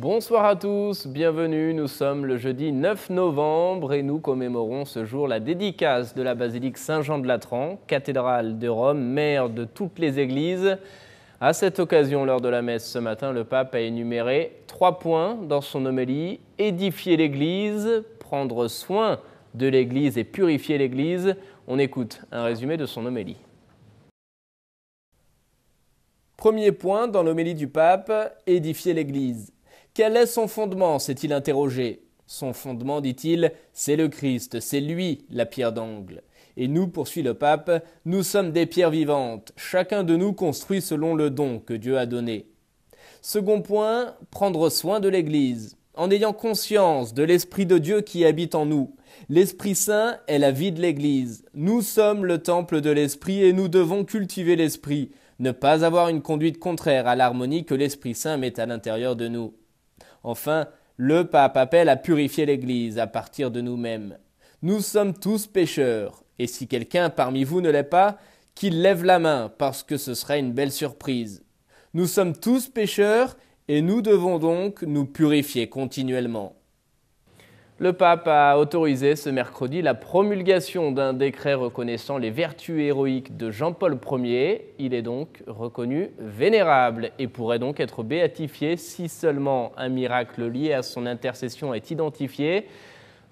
Bonsoir à tous, bienvenue, nous sommes le jeudi 9 novembre et nous commémorons ce jour la dédicace de la basilique Saint-Jean de Latran, cathédrale de Rome, mère de toutes les églises. À cette occasion, lors de la messe ce matin, le pape a énuméré 3 points dans son homélie: édifier l'Église, prendre soin de l'Église et purifier l'Église. On écoute un résumé de son homélie. Premier point dans l'homélie du pape, édifier l'Église. Quel est son fondement, s'est-il interrogé. Son fondement, dit-il, c'est le Christ, c'est lui la pierre d'angle. Et nous, poursuit le pape, nous sommes des pierres vivantes. Chacun de nous construit selon le don que Dieu a donné. Second point, prendre soin de l'Église, en ayant conscience de l'Esprit de Dieu qui habite en nous. L'Esprit Saint est la vie de l'Église. Nous sommes le temple de l'Esprit et nous devons cultiver l'Esprit, ne pas avoir une conduite contraire à l'harmonie que l'Esprit Saint met à l'intérieur de nous. Enfin, le pape appelle à purifier l'Église à partir de nous-mêmes. Nous sommes tous pécheurs, et si quelqu'un parmi vous ne l'est pas, qu'il lève la main, parce que ce serait une belle surprise. Nous sommes tous pécheurs, et nous devons donc nous purifier continuellement. Le pape a autorisé ce mercredi la promulgation d'un décret reconnaissant les vertus héroïques de Jean-Paul Ier. Il est donc reconnu vénérable et pourrait donc être béatifié si seulement un miracle lié à son intercession est identifié.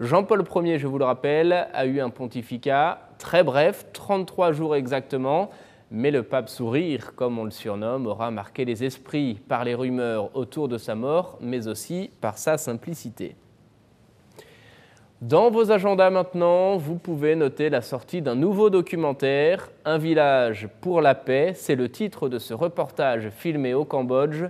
Jean-Paul Ier, je vous le rappelle, a eu un pontificat très bref, 33 jours exactement, mais le pape Sourire, comme on le surnomme, aura marqué les esprits par les rumeurs autour de sa mort, mais aussi par sa simplicité. Dans vos agendas maintenant, vous pouvez noter la sortie d'un nouveau documentaire, Un village pour la paix. C'est le titre de ce reportage filmé au Cambodge.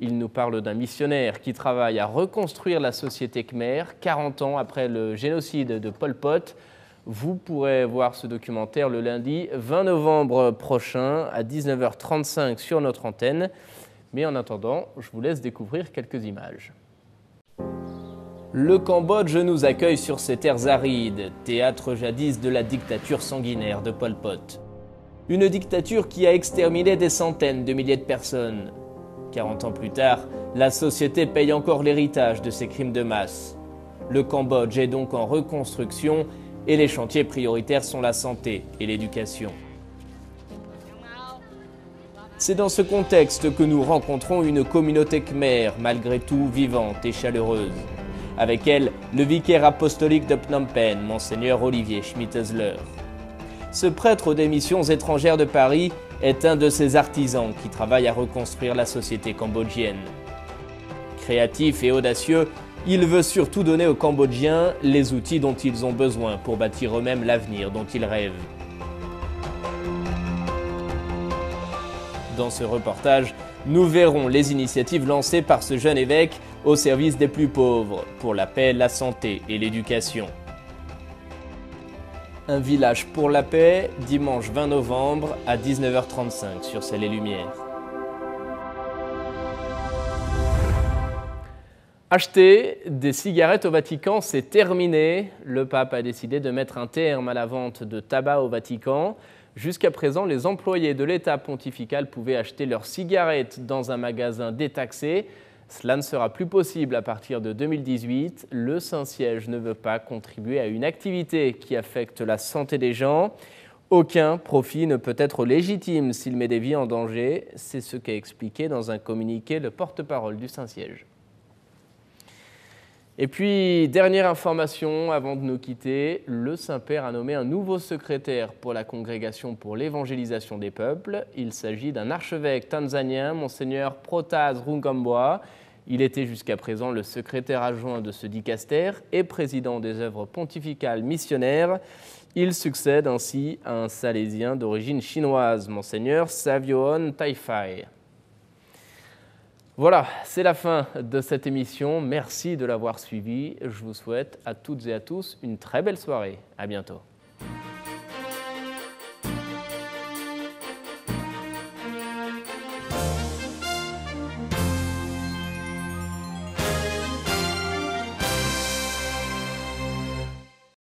Il nous parle d'un missionnaire qui travaille à reconstruire la société khmer 40 ans après le génocide de Pol Pot. Vous pourrez voir ce documentaire le lundi 20 novembre prochain à 19h35 sur notre antenne. Mais en attendant, je vous laisse découvrir quelques images. Le Cambodge nous accueille sur ses terres arides, théâtre jadis de la dictature sanguinaire de Pol Pot. Une dictature qui a exterminé des centaines de milliers de personnes. 40 ans plus tard, la société paye encore l'héritage de ces crimes de masse. Le Cambodge est donc en reconstruction et les chantiers prioritaires sont la santé et l'éducation. C'est dans ce contexte que nous rencontrons une communauté khmer, malgré tout vivante et chaleureuse. Avec elle, le vicaire apostolique de Phnom Penh, Monseigneur Olivier Schmittesler. Ce prêtre des missions étrangères de Paris est un de ces artisans qui travaillent à reconstruire la société cambodgienne. Créatif et audacieux, il veut surtout donner aux Cambodgiens les outils dont ils ont besoin pour bâtir eux-mêmes l'avenir dont ils rêvent. Dans ce reportage, nous verrons les initiatives lancées par ce jeune évêque au service des plus pauvres, pour la paix, la santé et l'éducation. Un village pour la paix, dimanche 20 novembre à 19h35 sur Ciel et Lumière. Acheter des cigarettes au Vatican, c'est terminé. Le pape a décidé de mettre un terme à la vente de tabac au Vatican. Jusqu'à présent, les employés de l'État pontifical pouvaient acheter leurs cigarettes dans un magasin détaxé. Cela ne sera plus possible à partir de 2018. Le Saint-Siège ne veut pas contribuer à une activité qui affecte la santé des gens. Aucun profit ne peut être légitime s'il met des vies en danger. C'est ce qu'a expliqué dans un communiqué le porte-parole du Saint-Siège. Et puis, dernière information avant de nous quitter, le Saint-Père a nommé un nouveau secrétaire pour la Congrégation pour l'évangélisation des peuples. Il s'agit d'un archevêque tanzanien, Monseigneur Protas Rugambwa. Il était jusqu'à présent le secrétaire adjoint de ce dicaster et président des œuvres pontificales missionnaires. Il succède ainsi à un salésien d'origine chinoise, Monseigneur Savioon Taifai. Voilà, c'est la fin de cette émission. Merci de l'avoir suivi. Je vous souhaite à toutes et à tous une très belle soirée. À bientôt.